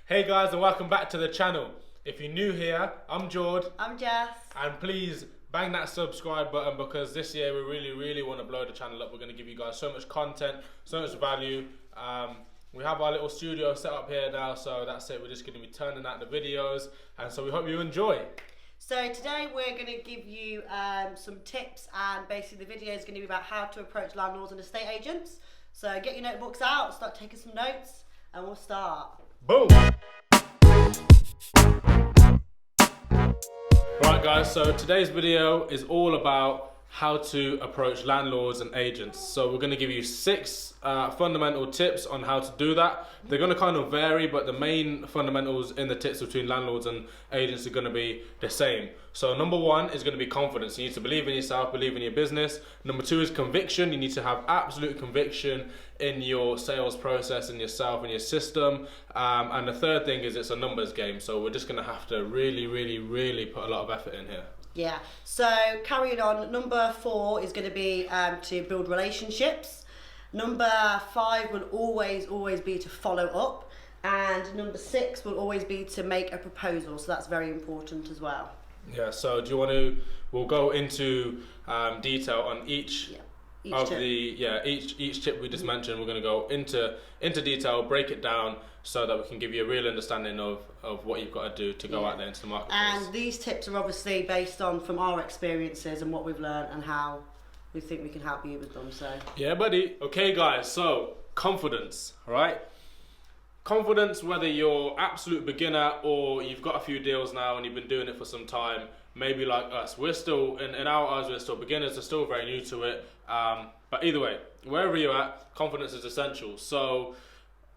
Hey guys, and welcome back to the channel. If you're new here, I'm Jord. I'm Jess. And please bang that subscribe button because this year we really want to blow the channel up. We're going to give you guys so much content, so much value. We have our little studio set up here now, so that's it. We're just going to be turning out the videos, and so we hope you enjoy. So today we're going to give you some tips, and basically the video is going to be about how to approach landlords and estate agents. So get your notebooks out, start taking some notes, and we'll start. Boom! Right guys, so today's video is all about how to approach landlords and agents. So we're going to give you 6 fundamental tips on how to do that. They're going to kind of vary, but the main fundamentals in the tips between landlords and agents are going to be the same. So number 1 is going to be confidence. You need to believe in yourself, believe in your business. Number 2 is conviction. You need to have absolute conviction in your sales process, in yourself, in your system. And the third thing is it's a numbers game. So we're just going to have to really put a lot of effort in here. Yeah, so carrying on, number 4 is going to be to build relationships. Number 5 will always be to follow up. And number 6 will always be to make a proposal. So that's very important as well. Yeah, so do you want to, we'll go into detail on each tip we just mentioned. We're going to go into detail, break it down so that we can give you a real understanding of what you've got to do to go out there into the marketplace. And these tips are obviously based on from our experiences and what we've learned and how we think we can help you with them. So yeah, buddy. Okay, guys. So confidence, right? Confidence, whether you're absolute beginner or you've got a few deals now and you've been doing it for some time, maybe like us, we're still in our eyes, we're still beginners, are still very new to it. But either way, wherever you're at, confidence is essential. So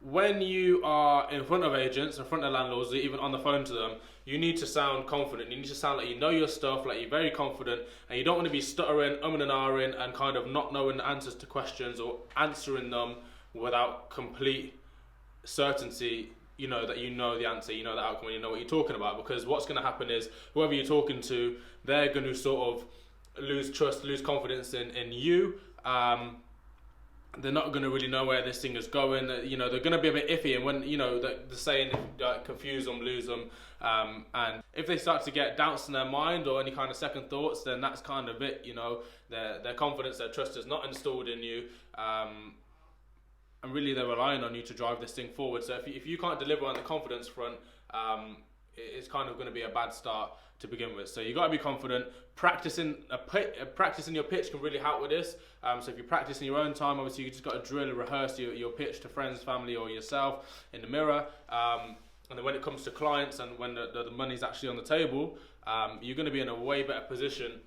when you are in front of agents, in front of landlords, or even on the phone to them, you need to sound confident. You need to sound like you know your stuff, like you're very confident, and you don't want to be stuttering, umming and ahhing, and kind of not knowing the answers to questions or answering them without complete certainty, that you know the answer, you know the outcome, and you know what you're talking about. Because what's going to happen is whoever you're talking to, they're going to sort of lose trust, lose confidence in you. They're not going to really know where this thing is going. They're going to be a bit iffy, and when the saying, confuse them, lose them. And if they start to get doubts in their mind or any kind of second thoughts, then that's kind of it. Their confidence, their trust is not installed in you. And really they're relying on you to drive this thing forward. So if you can't deliver on the confidence front, it's kind of going to be a bad start to begin with. So you got to be confident. Practicing your pitch can really help with this. So if you practice in your own time, obviously you just got to drill and rehearse your pitch to friends, family, or yourself in the mirror. And then when it comes to clients and when the money's actually on the table, you're going to be in a way better position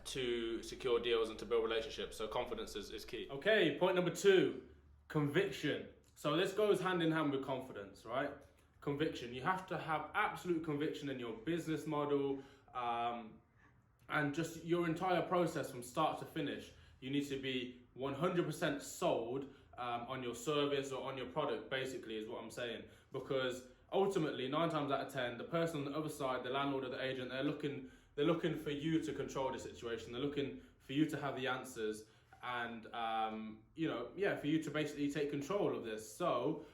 to secure deals and to build relationships. So confidence is key. Okay, point number 2. Conviction. So this goes hand in hand with confidence, right? Conviction. You have to have absolute conviction in your business model and just your entire process from start to finish. You need to be 100% sold on your service or on your product, basically, is what I'm saying. Because ultimately, 9 times out of 10, the person on the other side, the landlord or the agent, they're looking for you to control the situation. They're looking for you to have the answers. And for you to basically take control of this. So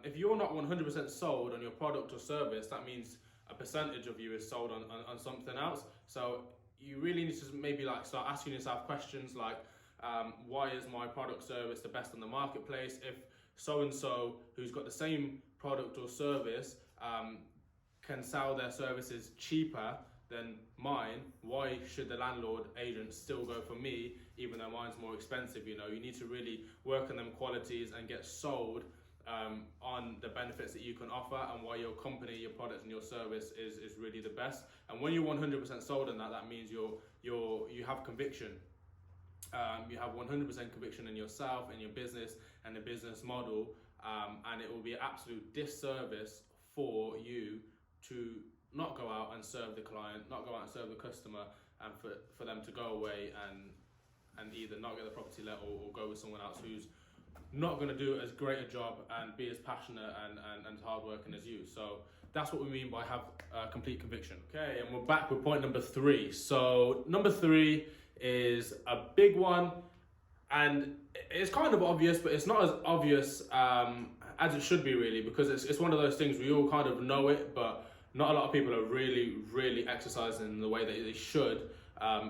if you're not 100% sold on your product or service, that means a percentage of you is sold on something else. So you really need to maybe start asking yourself questions like, why is my product service the best on the marketplace? If so-and-so who's got the same product or service can sell their services cheaper than mine, why should the landlord agent still go for me even though mine's more expensive? You need to really work on them qualities and get sold on the benefits that you can offer and why your company, your product and your service is really the best. And when you're 100% sold on that, that means you have conviction. You have 100% conviction in yourself, in your business and the business model, and it will be an absolute disservice for you to not go out and serve the client, not go out and serve the customer, and for them to go away and either not get the property let or go with someone else who's not going to do as great a job and be as passionate and hardworking as you. So that's what we mean by have complete conviction. Okay, and we're back with point number 3. So number 3 is a big one, and it's kind of obvious, but it's not as obvious as it should be really, because it's one of those things we all kind of know it, but not a lot of people are really exercising the way that they should,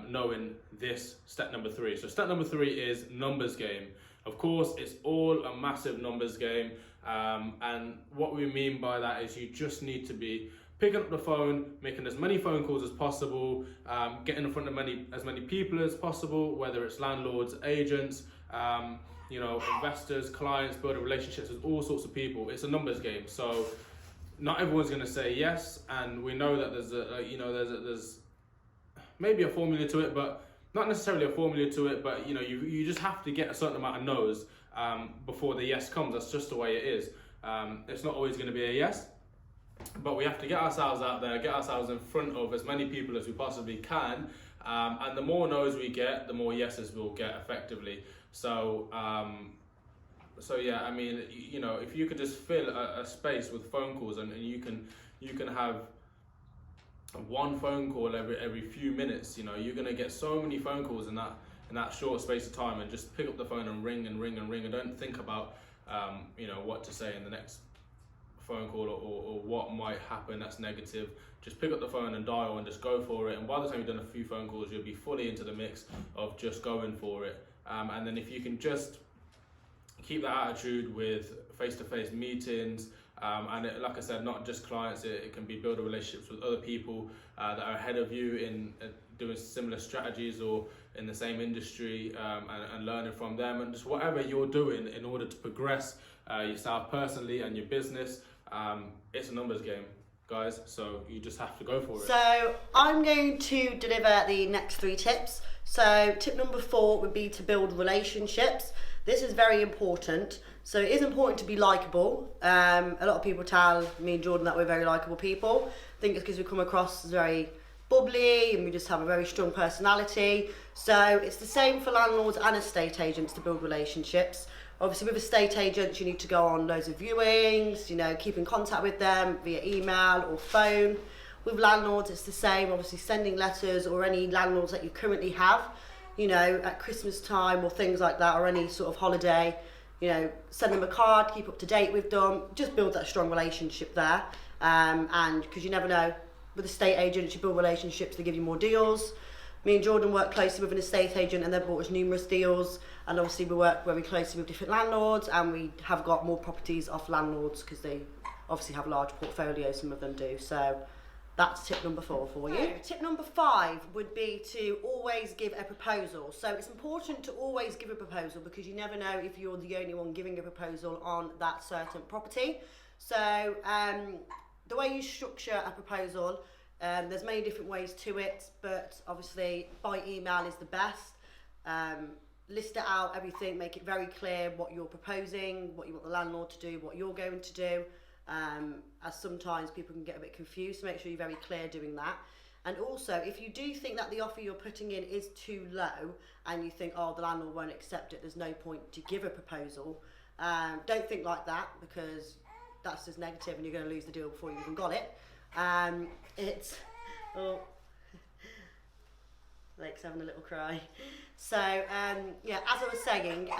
knowing this step number 3. So step number 3 is numbers game. Of course, it's all a massive numbers game, and what we mean by that is you just need to be picking up the phone, making as many phone calls as possible, getting in front of as many people as possible, whether it's landlords, agents, investors, clients, building relationships with all sorts of people. It's a numbers game. So not everyone's going to say yes, and we know that there's maybe a formula to it, but not necessarily a formula to it. But you just have to get a certain amount of no's before the yes comes. That's just the way it is. It's not always going to be a yes, but we have to get ourselves out there, get ourselves in front of as many people as we possibly can, and the more no's we get, the more yeses we'll get effectively. So yeah, I mean, if you could just fill a space with phone calls, and you can have one phone call every few minutes, you're gonna get so many phone calls in that short space of time, and just pick up the phone and ring, and don't think about what to say in the next phone call or what might happen that's negative. Just pick up the phone and dial and just go for it, and by the time you've done a few phone calls, you'll be fully into the mix of just going for it. And then if you can just keep that attitude with face-to-face meetings, like I said, not just clients, it can be building relationships with other people that are ahead of you in doing similar strategies or in the same industry, and learning from them, and just whatever you're doing in order to progress yourself personally and your business. It's a numbers game, guys, so you just have to go for it. So I'm going to deliver the next 3 tips. So tip number 4 would be to build relationships. This is very important. So it is important to be likable. A lot of people tell me and Jordan that we're very likable people. I think it's because we come across as very bubbly and we just have a very strong personality. So it's the same for landlords and estate agents to build relationships. Obviously with estate agents, you need to go on loads of viewings, keep in contact with them via email or phone. With landlords, it's the same, obviously sending letters, or any landlords that you currently have, at Christmas time or things like that, or any sort of holiday, send them a card, keep up to date with them, just build that strong relationship there. And because you never know, with estate agents, you build relationships, they give you more deals. Me and Jordan work closely with an estate agent, and they've bought us numerous deals. And obviously we work very closely with different landlords, and we have got more properties off landlords because they obviously have large portfolios, some of them do. So that's tip number 4 for you. Tip number 5 would be to always give a proposal. So it's important to always give a proposal, because you never know if you're the only one giving a proposal on that certain property. So the way you structure a proposal, there's many different ways to it, but obviously by email is the best. List it out, everything, make it very clear what you're proposing, what you want the landlord to do, what you're going to do, as sometimes people can get a bit confused, so make sure you're very clear doing that. And also, if you do think that the offer you're putting in is too low and you think, the landlord won't accept it, there's no point to give a proposal, don't think like that, because that's just negative and you're going to lose the deal before you even got it. Lake's having a little cry. So as I was saying,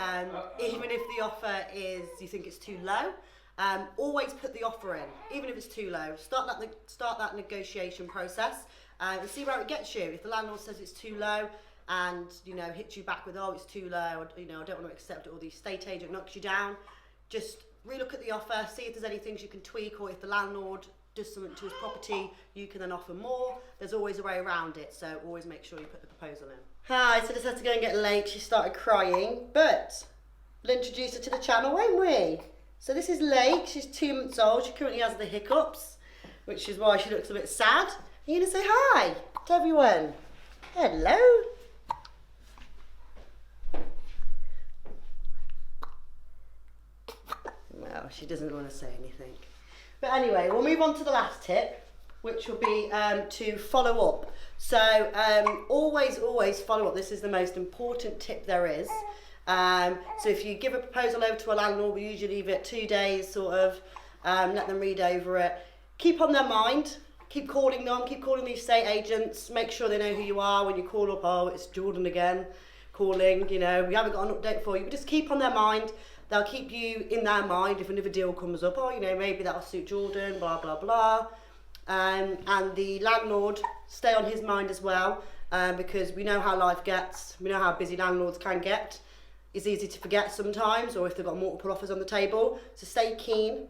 even if the offer is, you think it's too low, always put the offer in, even if it's too low. Start that negotiation process and see where it gets you. If the landlord says it's too low and hits you back with, it's too low, or, I don't want to accept it, or the estate agent knocks you down, just relook at the offer, see if there's any things you can tweak, or if the landlord does something to his property, you can then offer more. There's always a way around it, so always make sure you put the proposal in. Hi, so just had to go and get Lake. She started crying, but we'll introduce her to the channel, won't we? So this is Lake. She's 2 months old. She currently has the hiccups, which is why she looks a bit sad. Are you going to say hi to everyone? Hello. No, she doesn't want to say anything. But anyway, we'll move on to the last tip, which will be to follow up. So always follow up. This is the most important tip there is. So if you give a proposal over to a landlord, we usually leave it 2 days, sort of, let them read over it. Keep on their mind. Keep calling them. Keep calling the estate agents. Make sure they know who you are when you call up. It's Jordan again calling. We haven't got an update for you. But just keep on their mind. they'll keep you in their mind if another deal comes up. Oh, you know, maybe that'll suit Jordan, blah, blah, blah. And the landlord stay on his mind as well, because we know how life gets. We know how busy landlords can get. It's easy to forget sometimes, or if they've got multiple offers on the table. So stay keen.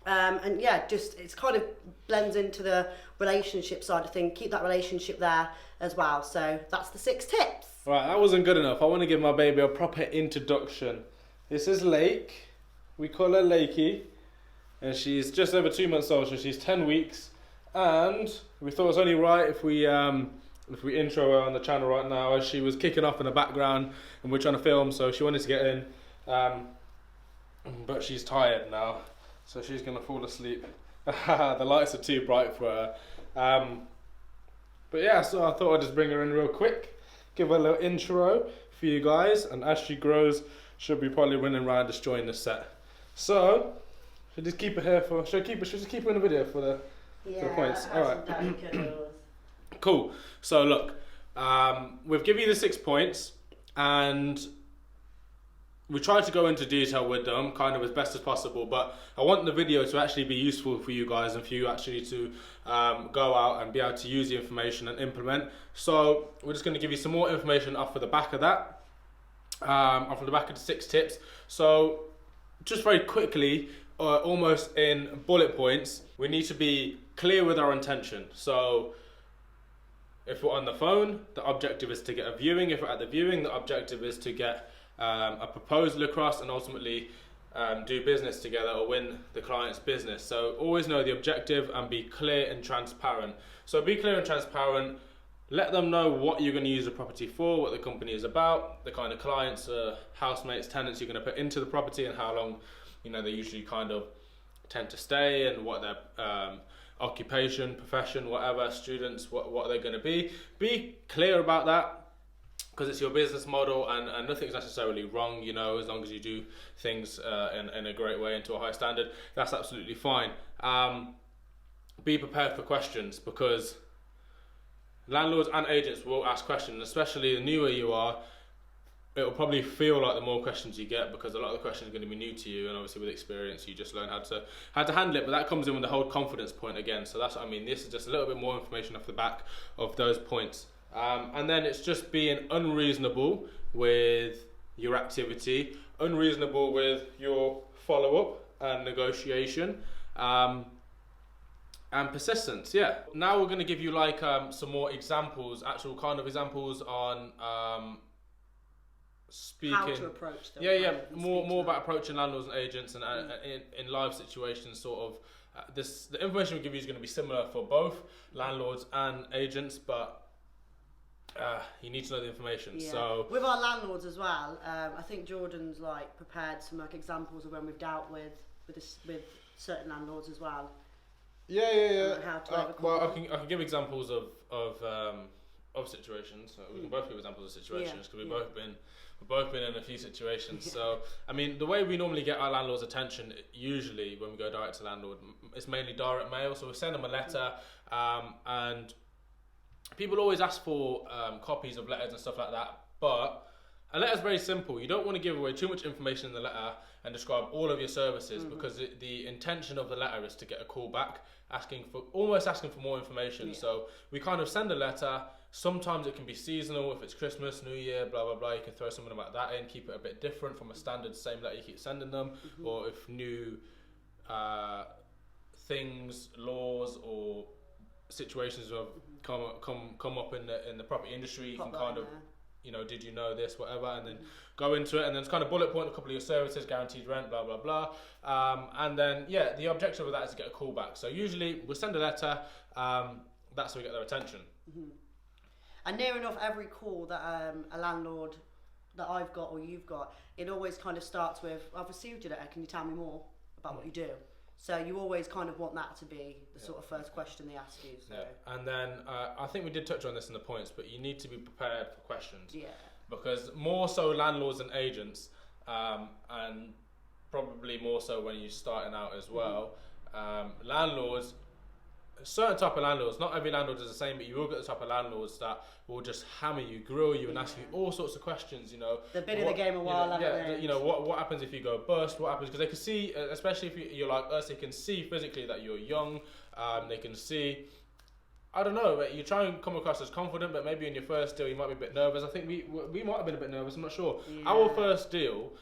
And yeah, just it's kind of blends into the relationship side of things. Keep that relationship there as well. So that's the 6 tips. Right, that wasn't good enough. I want to give my baby a proper introduction. This is Lake. We call her Lakey. And she's just over 2 months old, so she's 10 weeks. And we thought it was only right if we intro her on the channel right now, as she was kicking off in the background and we're trying to film, so she wanted to get in. But she's tired now, so she's going to fall asleep. The lights are too bright for her. But yeah, so I thought I'd just bring her in real quick, give her a little intro for you guys, and as she grows, she'll be probably running around destroying the set. So, should just keep her here for, should I just keep her in the video for the points? Alright. Cool. So look, we've given you the 6 points, and we tried to go into detail with them kind of as best as possible, but I want the video to actually be useful for you guys and for you actually to go out and be able to use the information and implement. So we're just going to give you some more information off of the back of that, off of the back of the 6 tips. So just very quickly, almost in bullet points, we need to be clear with our intention. So if we're on the phone, the objective is to get a viewing. If we're at the viewing, the objective is to get a proposal across and ultimately do business together or win the client's business. So always know the objective and be clear and transparent. So be clear and transparent. Let them know what you're going to use the property for, what the company is about, the kind of clients, housemates, tenants you're going to put into the property, and how long, you know, they usually kind of tend to stay, and what their occupation, profession, whatever, students, what they're going to be. Be clear about that, because it's your business model, and nothing's necessarily wrong, you know, as long as you do things in a great way and to a high standard, that's absolutely fine. Be prepared for questions, because landlords and agents will ask questions, especially the newer you are. It'll probably feel like the more questions you get, because a lot of the questions are going to be new to you, and obviously with experience you just learn how to handle it. But that comes in with the whole confidence point again. So that's what I mean. This is just a little bit more information off the back of those points. And then it's just being unreasonable with your activity, unreasonable with your follow-up and negotiation, and persistence. Yeah. Now we're going to give you like some more examples, actual kind of examples on speaking. How to approach them. Yeah. More about approaching landlords and agents, and in live situations, sort of. The information we give you is going to be similar for both landlords and agents, but you need to know the information. Yeah. So with our landlords as well, I think Jordan's like prepared some like examples of when we've dealt with certain landlords as well. Yeah. How to well, I can give examples of situations. So we can both give examples of situations, because we've both been in a few situations. So I mean, the way we normally get our landlord's attention, usually when we go direct to landlord, it's mainly direct mail. So we send them a letter, and people always ask for copies of letters and stuff like that, but a letter's very simple. You don't want to give away too much information in the letter and describe all of your services, because the intention of the letter is to get a call back, asking for more information. Yeah. So we kind of send a letter. Sometimes it can be seasonal. If it's Christmas, New Year, blah blah blah, you can throw something about that in, keep it a bit different from a standard same letter you keep sending them. Or if new things, laws, or situations have come up in the property industry, you can kind of, you know, did you know this, whatever, and then go into it, and then it's kind of bullet point a couple of your services, guaranteed rent, blah blah blah, and then the objective of that is to get a call back. So usually we'll send a letter, that's how we get their attention. And near enough every call that a landlord that I've got or you've got, it always kind of starts with, I've received your letter, can you tell me more about what you do? So you always kind of want that to be the sort of first question they ask you. So. Yeah. And then I think we did touch on this in the points, but you need to be prepared for questions. Yeah. Because more so landlords and agents, and probably more so when you're starting out as well, landlords, certain type of landlords, not every landlord is the same, but you will get the type of landlords that will just hammer you, grill you, and ask you all sorts of questions. You know, they've been in the game a while, haven't they? You know, what happens if you go bust? What happens? Because they can see, especially if you're like us, they can see physically that you're young. They can see. I don't know, but you try and come across as confident, but maybe in your first deal you might be a bit nervous. I think we might have been a bit nervous. I'm not sure. Yeah. Our first deal,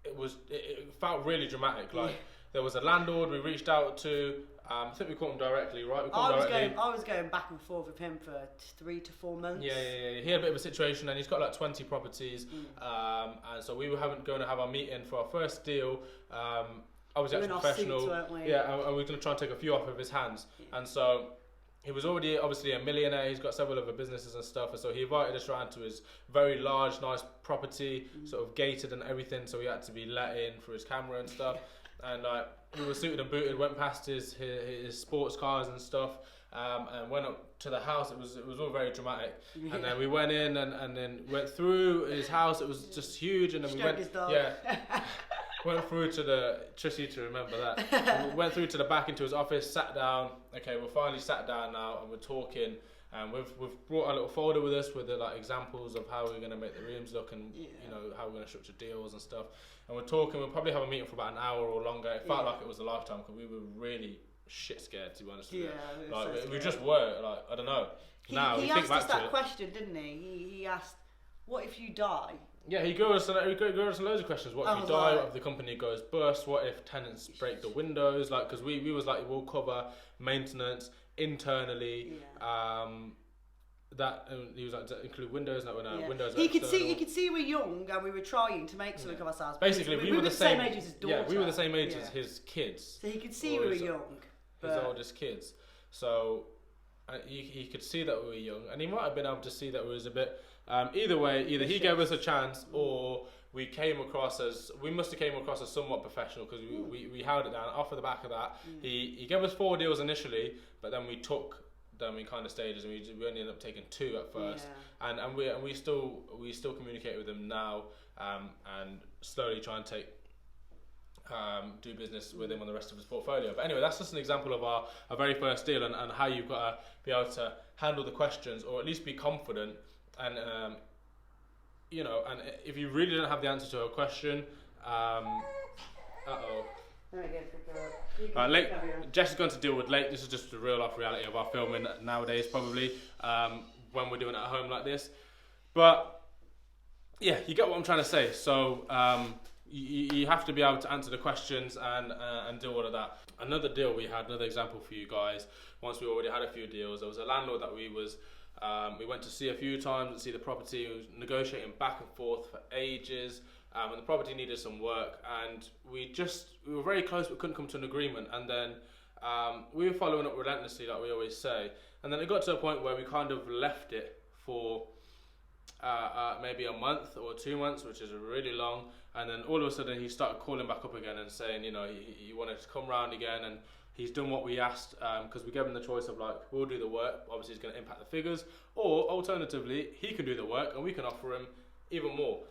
it felt really dramatic. Like there was a landlord we reached out to. I think we called him directly, right? I was going back and forth with him for 3 to 4 months. Yeah. He had a bit of a situation, and he's got like 20 properties, and so we were going to have our meeting for our first deal. I was actually professional, seats, weren't we? Yeah, and we were going to try and take a few off of his hands, and so he was already obviously a millionaire. He's got several other businesses and stuff, and so he invited us around to his very large, nice property, sort of gated and everything. So we had to be let in for his camera and stuff. And like we were suited and booted, went past his sports cars and stuff, and went up to the house. It was all very dramatic. And then we went in and then went through his house. It was just huge. And then we went, went through to the, tricky to remember that. We went through to the back into his office, sat down. Okay, we're finally sat down now, and we're talking. And we've brought a little folder with us with the like examples of how we're going to make the rooms look, and you know how we're going to structure deals and stuff. And we're talking. We'll probably have a meeting for about an hour or longer. It felt like it was a lifetime because we were really shit scared, to be honest with you. Like we just were like, I don't know. He asked us that question, didn't he? He asked, "What if you die?" Yeah, he gave us loads of questions. What if you die? What if the company goes bust? What if tenants break the windows? Like, because we was like, we'll cover maintenance internally. That he was like to include windows. No, windows. He could see we're young and we were trying to make something of ourselves. Basically, we were the same age as his daughter. Yeah, we were the same age as his kids. So he could see we were young. His oldest kids. So he could see that we were young, and he might have been able to see that we was a bit. Either way, either he gave us a chance, or we must have came across as somewhat professional because we held it down. Off of the back of that, he gave us 4 deals initially, but then we took them in kind of stages, and we only ended up taking 2 at first, and we still communicate with him now, and slowly try and do business with him on the rest of his portfolio. But anyway, that's just an example of our very first deal, and how you've got to be able to handle the questions, or at least be confident. And you know, and if you really don't have the answer to a question, Late, Jess is going to deal with late. This is just the real life reality of our filming nowadays, probably, when we're doing it at home like this. But yeah, you get what I'm trying to say. So you have to be able to answer the questions and do all of that. Another deal we had, another example for you guys. Once we already had a few deals, there was a landlord that we went to see a few times and see the property. We was negotiating back and forth for ages, and the property needed some work, and we were very close but couldn't come to an agreement. And then we were following up relentlessly, like we always say, and then it got to a point where we kind of left it for maybe a month or 2 months, which is really long. And then all of a sudden he started calling back up again and saying, you know, he wanted to come round again, and he's done what we asked, because we gave him the choice of like, we'll do the work, obviously it's going to impact the figures, or alternatively, he can do the work and we can offer him even more.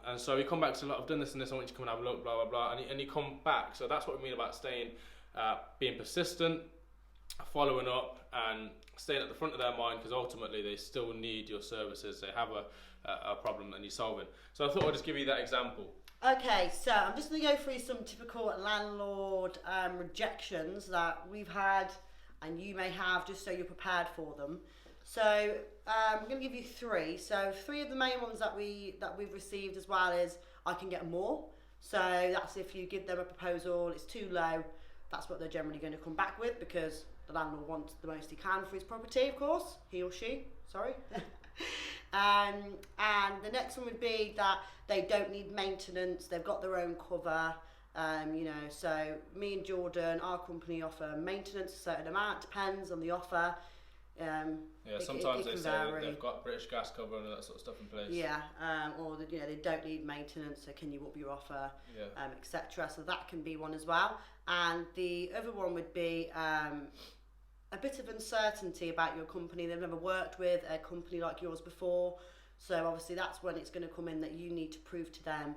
And so he come back to, like, I've done this and this, I want you to come and have a look, blah, blah, blah, and he come back. So that's what we mean about being persistent, following up, and staying at the front of their mind, because ultimately they still need your services. They have a problem that needs solving. So I thought I'd just give you that example. Okay, so I'm just going to go through some typical landlord rejections that we've had and you may have, just so you're prepared for them. So I'm going to give you 3. So 3 of the main ones that we've received as well is, I can get more. So that's if you give them a proposal, it's too low, that's what they're generally going to come back with, because the landlord wants the most he can for his property, of course, he or she, sorry. And the next one would be that they don't need maintenance, they've got their own cover. You know, so me and Jordan, our company offer maintenance a certain amount, depends on the offer. Sometimes they say they've got British gas cover and that sort of stuff in place. Yeah, or they don't need maintenance, so can you up your offer, etc. So that can be one as well. And the other one would be a bit of uncertainty about your company. They've never worked with a company like yours before, so obviously that's when it's going to come in that you need to prove to them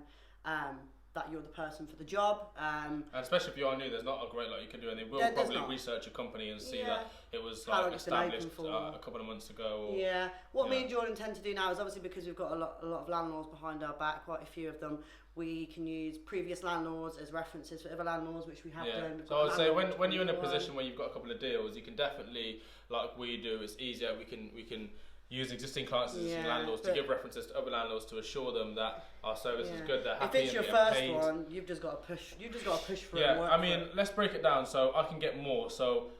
that you're the person for the job. And especially if you are new, there's not a great lot you can do, and they will probably research your company and see that it was like established a couple of months ago. Or, what me and Jordan tend to do now is obviously because we've got a lot of landlords behind our back, quite a few of them. We can use previous landlords as references for other landlords, which we have done. So I would say when you're in a position where you've got a couple of deals, you can definitely, like we do, it's easier. We can use existing clients as existing landlords to give references to other landlords to assure them that our service is good. They're happy. If it's your first one, you've just got to push. You've just got to push for it. Yeah, I mean, let's break it down so I can get more. So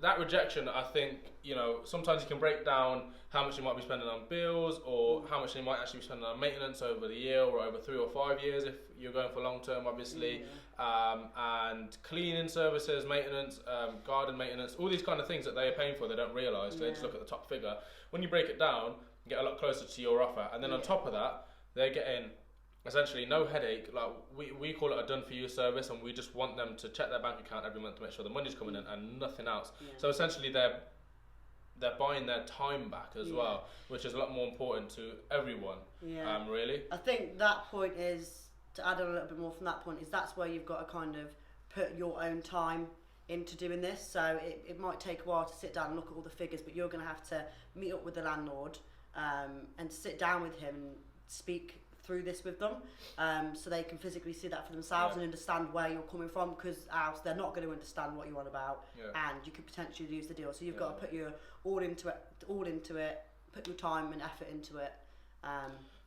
that rejection, I think, you know, sometimes you can break down how much you might be spending on bills or how much you might actually be spending on maintenance over the year or over 3 or 5 years if you're going for long term, obviously. And cleaning services, maintenance, garden maintenance, all these kind of things that they are paying for, they don't realise. They just look at the top figure. When you break it down, you get a lot closer to your offer. And then on top of that, they're getting essentially no headache. Like we call it a done for you service, and we just want them to check their bank account every month to make sure the money's coming in and nothing else. So essentially they're buying their time back as well, which is a lot more important to everyone. Really, I think that point is, to add on a little bit more from that point, is that's where you've got to kind of put your own time into doing this. So it might take a while to sit down and look at all the figures, but you're going to have to meet up with the landlord and sit down with him and speak through this with them, so they can physically see that for themselves and understand where you're coming from, because else they're not going to understand what you're on about, and you could potentially lose the deal. So you've got to put your all into it, put your time and effort into it.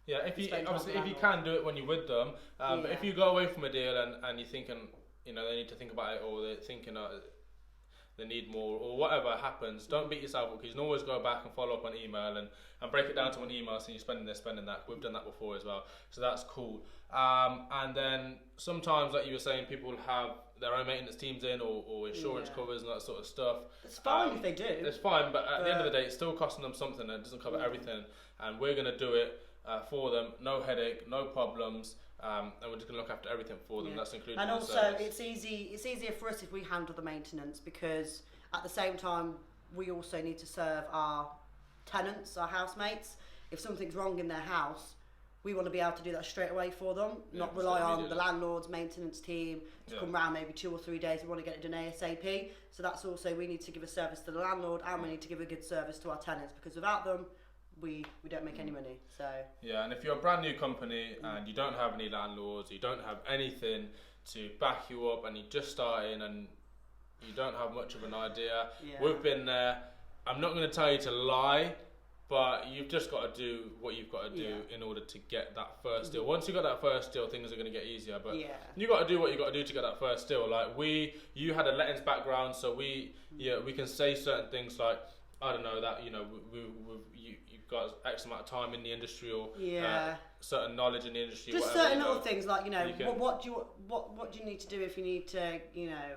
If you can do it when you're with them, but if you go away from a deal and you're thinking, you know, they need to think about it, or they're thinking they need more, or whatever happens, don't beat yourself up, because you can always go back and follow up on email and break it down to one email, so you're spending this, spending that. We've done that before as well, so that's cool. And then sometimes, like you were saying, people have their own maintenance teams in, or insurance covers and that sort of stuff. It's fine if they do. It's fine, but at the end of the day, it's still costing them something, and it doesn't cover everything, and we're going to do it for them, no headache, no problems. And we're just going to look after everything for them. That's included. And in the also, service. it's easier for us if we handle the maintenance, because at the same time we also need to serve our tenants, our housemates. If something's wrong in their house, we want to be able to do that straight away for them, not rely on the landlord's maintenance team to come round maybe 2 or 3 days. We want to get it done ASAP. So that's also, we need to give a service to the landlord, and we need to give a good service to our tenants, because without them, we don't make any money. So and if you're a brand new company and you don't have any landlords, you don't have anything to back you up, and you're just starting and you don't have much of an idea, we've been there. I'm not going to tell you to lie, but you've just got to do what you've got to do in order to get that first deal. Once you got that first deal, things are going to get easier, but you got to do what you got to do to get that first deal. Like you had a lettings background, so we can say certain things like, I don't know, that, you know, you've got X amount of time in the industry, or certain knowledge in the industry. Just whatever, certain little things, like, you know, what do you need to do if you need to, you know,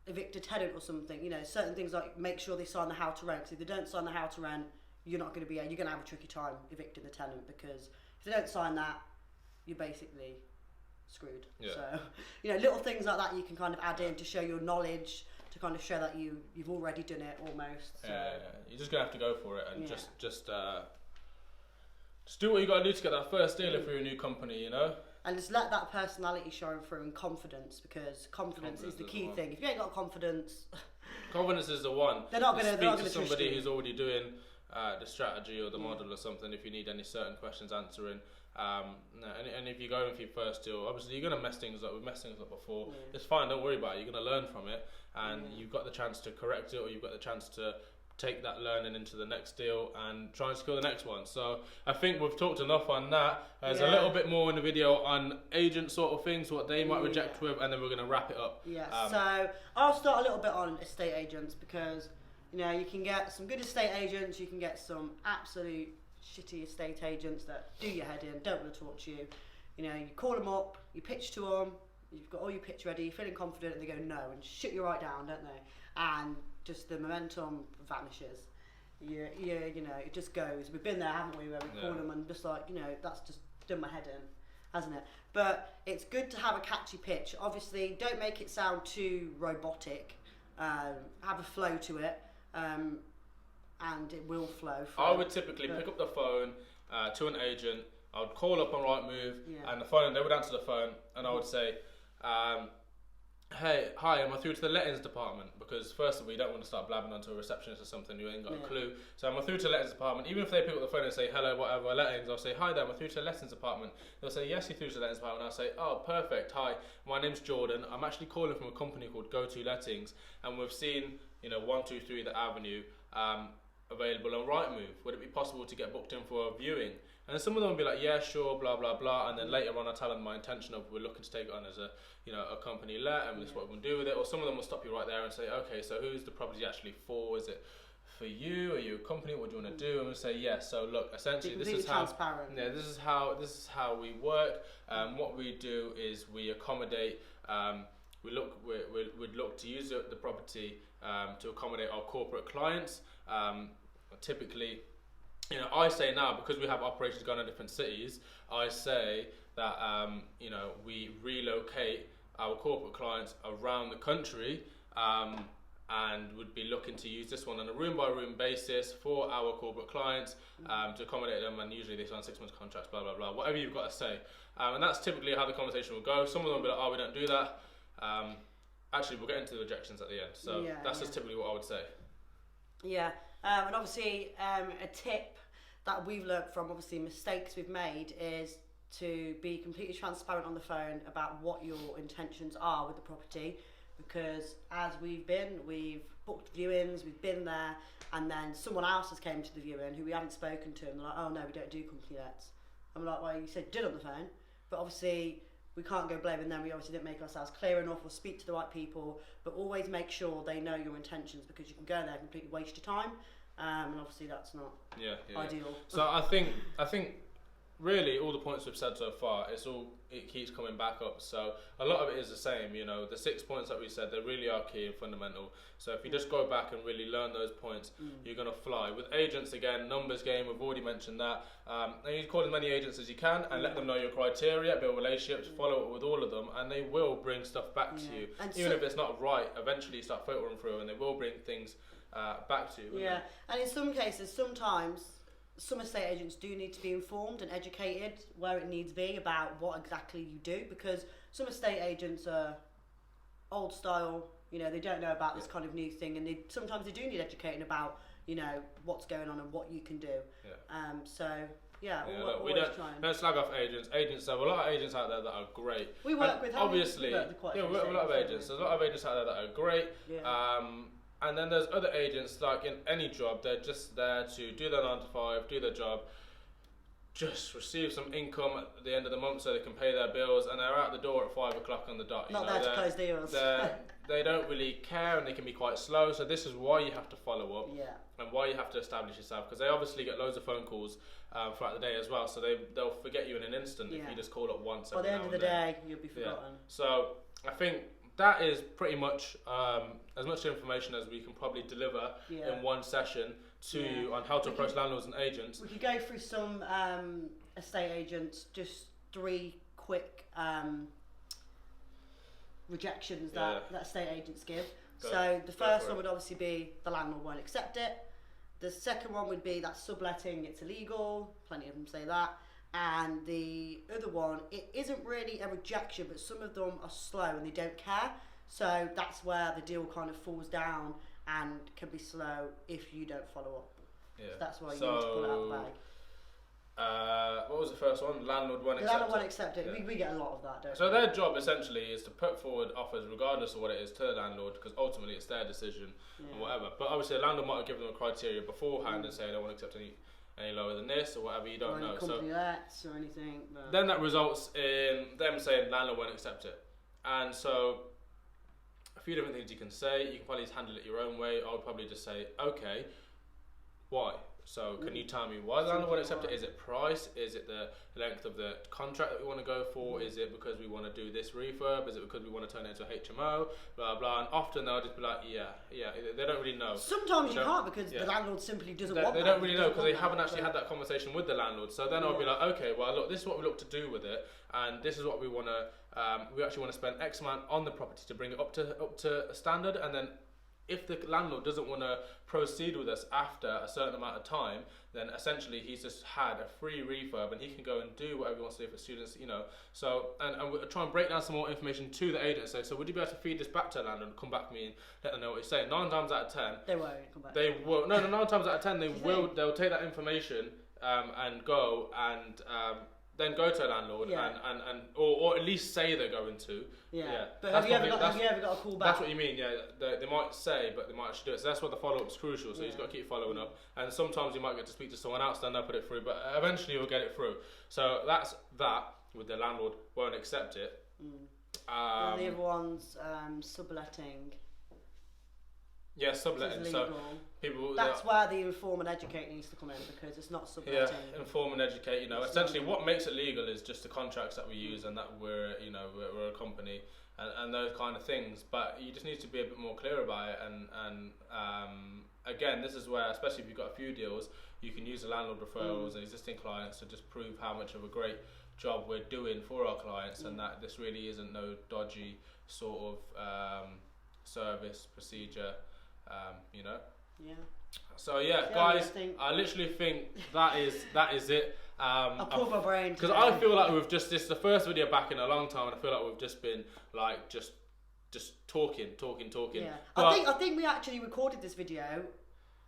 evict a tenant or something. You know, certain things like make sure they sign the how to rent. 'Cause if they don't sign the how to rent, you're going to have a tricky time evicting the tenant, because if they don't sign that, you're basically screwed. So, you know, little things like that you can kind of add in to show your knowledge, to kind of show that you've already done it almost. So. You're just gonna have to go for it and just do what you gotta do to get that first deal if you're a new company, you know. And just let that personality shine through, and confidence, because confidence is the key thing. If you ain't got confidence, confidence is the one. They're not gonna speak to somebody who's already doing the strategy or the model or something if you need any certain questions answering. And if you're going for your first deal, obviously you're going to mess things up. We've messed things up before. It's fine, don't worry about it. You're going to learn from it, and you've got the chance to correct it, or you've got the chance to take that learning into the next deal and try and secure the next one. So I think we've talked enough on that. There's a little bit more in the video on agent sort of things, what they might reject with, and then we're going to wrap it up. So I'll start a little bit on estate agents, because, you know, you can get some good estate agents, you can get some absolute shitty estate agents that do your head in, don't want to talk to you. You know, you call them up, you pitch to them, you've got all your pitch ready, you're feeling confident, and they go no, and shut you right down, don't they? And just the momentum vanishes. You know, it just goes. We've been there, haven't we, where we call them and just like, you know, that's just done my head in, hasn't it? But it's good to have a catchy pitch. Obviously, don't make it sound too robotic. Have a flow to it. And it will flow through. I would typically pick up the phone to an agent, I would call up on Rightmove, and they would answer the phone, and I would say, hey, hi, am I through to the lettings department? Because first of all, you don't want to start blabbing onto a receptionist or something, you ain't got a clue. So am I through to the lettings department? Even if they pick up the phone and say, hello, whatever, lettings, I'll say, hi there, am I through to the lettings department? They'll say, yes, you're through to the lettings department. I'll say, oh, perfect, hi, my name's Jordan. I'm actually calling from a company called Go2 Lettings, and we've seen, 123 The Avenue, available on Rightmove. Would it be possible to get booked in for a viewing? And then some of them will be like, yeah, sure, blah, blah, blah. And then later on, I tell them my intention of we're looking to take it on as a company let, and this is what we're going to do with it. Or some of them will stop you right there and say, okay, so who's the property actually for? Is it for you? Are you a company? What do you want to do? And we'll say, yes. So look, essentially, this is how. Yeah, this is how we work. What we do is we accommodate. We'd look to use the property to accommodate our corporate clients. Typically, I say now, because we have operations going in different cities, I say that we relocate our corporate clients around the country, and would be looking to use this one on a room by room basis for our corporate clients to accommodate them, and usually they sign 6 months contracts, blah blah blah, whatever you've got to say, and that's typically how the conversation will go. Some of them will be like, oh, we don't do that. Actually, we'll get into the rejections at the end, so that's just typically what I would say. Yeah, and obviously a tip that we've learnt from obviously mistakes we've made is to be completely transparent on the phone about what your intentions are with the property, because as we've booked viewings, we've been there, and then someone else has came to the viewing who we haven't spoken to, and they're like, oh no, we don't do company lets. I'm like, well, you said did on the phone, but obviously we can't go blaming them. We obviously didn't make ourselves clear enough or speak to the right people, but always make sure they know your intentions, because you can go there and completely waste your time, and obviously that's not ideal. So I think really all the points we've said so far, it keeps coming back up. So a lot of it is the same, the 6 points that we said, they really are key and fundamental. So if you just go back and really learn those points, you're going to fly. With agents, again, numbers game, we've already mentioned that. And you call as many agents as you can and let them know your criteria, build relationships, follow up with all of them, and they will bring stuff back to you. And even if it's not right, eventually you start filtering through and they will bring things back to you. Yeah, and in some cases, sometimes some estate agents do need to be informed and educated where it needs to be about what exactly you do, because some estate agents are old style, they don't know about this kind of new thing, and sometimes they do need educating about, what's going on and what you can do. We don't slag off agents. Agents, there are a lot of agents out there that are great. We work with, obviously, we work with a lot of agents. There's a lot of agents out there that are great. And then there's other agents, like in any job, they're just there to do their 9 to 5, do their job, just receive some income at the end of the month so they can pay their bills, and they're out the door at 5 o'clock on the dot. Not there to close deals. They don't really care, and they can be quite slow, so this is why you have to follow up and why you have to establish yourself, because they obviously get loads of phone calls throughout the day as well, so they'll forget you in an instant if you just call up once. By the end of the day, you'll be forgotten. So I think that is pretty much as much information as we can probably deliver in one session to you on how to approach landlords and agents. We could go through some estate agents, just 3 quick rejections that estate agents give. So the first one would obviously be the landlord won't accept it. The second one would be that subletting, it's illegal. Plenty of them say that. And the other one, it isn't really a rejection, but some of them are slow and they don't care. So that's where the deal kind of falls down and can be slow if you don't follow up. So that's why you need to pull it out of the bag. What was the first one? Landlord won't accept it. Landlord won't accept it. Yeah. We get a lot of that, don't we? So their job essentially is to put forward offers regardless of what it is to the landlord, because ultimately it's their decision and whatever. But obviously the landlord might have given them a criteria beforehand and say I don't want to accept any lower than this or whatever, you don't know. Company lets or anything. But then that results in them saying landlord won't accept it. And so a few different things you can say. You can probably just handle it your own way. I would probably just say, okay, why? So can you tell me why the landlord won't accept it? Is it price? Is it the length of the contract that we want to go for? Is it because we want to do this refurb? Is it because we want to turn it into a HMO? Blah, blah. And often they'll just be like, yeah. They don't really know. Sometimes you can't because the landlord simply doesn't want that. They don't really know because they haven't actually had that conversation with the landlord. So then I'll be like, okay, well, look, this is what we look to do with it. And this is what we want to, we actually want to spend X amount on the property to bring it up to a standard. And then if the landlord doesn't want to proceed with us after a certain amount of time, then essentially he's just had a free refurb and he can go and do whatever he wants to do for students, you know. So, and we'll try and break down some more information to the agent. So would you be able to feed this back to the landlord and come back to me and let them know what you're saying? 9 times out of 10, They won't come back. they will. No, 9 times out of 10, they'll take that information and go and then go to a landlord or at least say they're going to. Yeah. But have you ever got a call back? That's what you mean, yeah. They might say, but they might actually do it. So that's why the follow-up's crucial. So you've got to keep following up. And sometimes you might get to speak to someone else, then they'll put it through. But eventually you'll get it through. So that's that. With the landlord won't accept it. And the other one's subletting. Yeah, subletting. So people. That's where the inform and educate needs to come in, because it's not subletting. Yeah, inform and educate. You know, essentially what makes it legal is just the contracts that we use and that we're a company and those kind of things. But you just need to be a bit more clear about it. And again, this is where, especially if you've got a few deals, you can use the landlord referrals and existing clients to just prove how much of a great job we're doing for our clients, and that this really isn't no dodgy sort of service procedure. You know. Yeah. So yeah, guys, I literally think that is it. I pulled my brain because I feel like we've just, this is the first video back in a long time, and I feel like we've just been like just talking. Yeah. But I think we actually recorded this video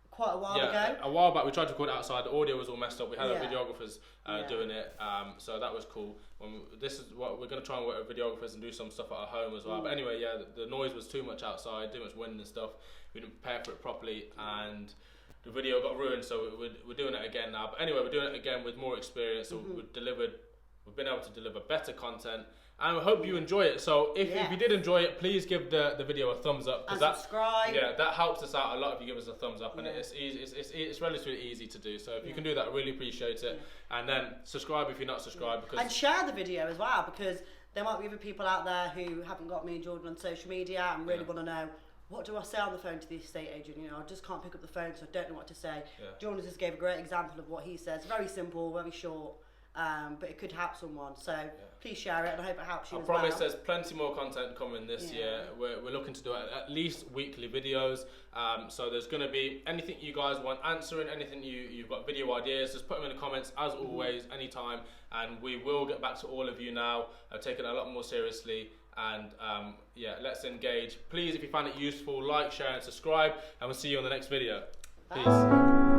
quite a while ago. A while back. We tried to record it outside. The audio was all messed up. We had our videographers doing it, so that was cool. This is what we're going to try and work with videographers and do some stuff at our home as well. But anyway, yeah, the noise was too much outside, too much wind and stuff. We didn't prepare for it properly, and the video got ruined. So we're doing it again now. But anyway, we're doing it again with more experience. So we've been able to deliver better content, and we hope you enjoy it. So if you did enjoy it, please give the video a thumbs up, and subscribe. Yeah, that helps us out a lot if you give us a thumbs up, and it's easy. It's relatively easy to do. So if you can do that, I really appreciate it. And then subscribe if you're not subscribed, and share the video as well, because there might be other people out there who haven't got me and Jordan on social media and really want to know, what do I say on the phone to the estate agent? You know, I just can't pick up the phone, so I don't know what to say. Jordan just gave a great example of what he says. Very simple, very short. But it could help someone, so please share it, and I hope it helps you as well. I promise there's plenty more content coming this year. We're looking to do at least weekly videos, so there's going to be anything you guys want answering, anything you've got video ideas, just put them in the comments as always, anytime, and we will get back to all of you now. I've taken it a lot more seriously, and let's engage. Please, if you find it useful, like, share and subscribe, and we'll see you on the next video. Peace.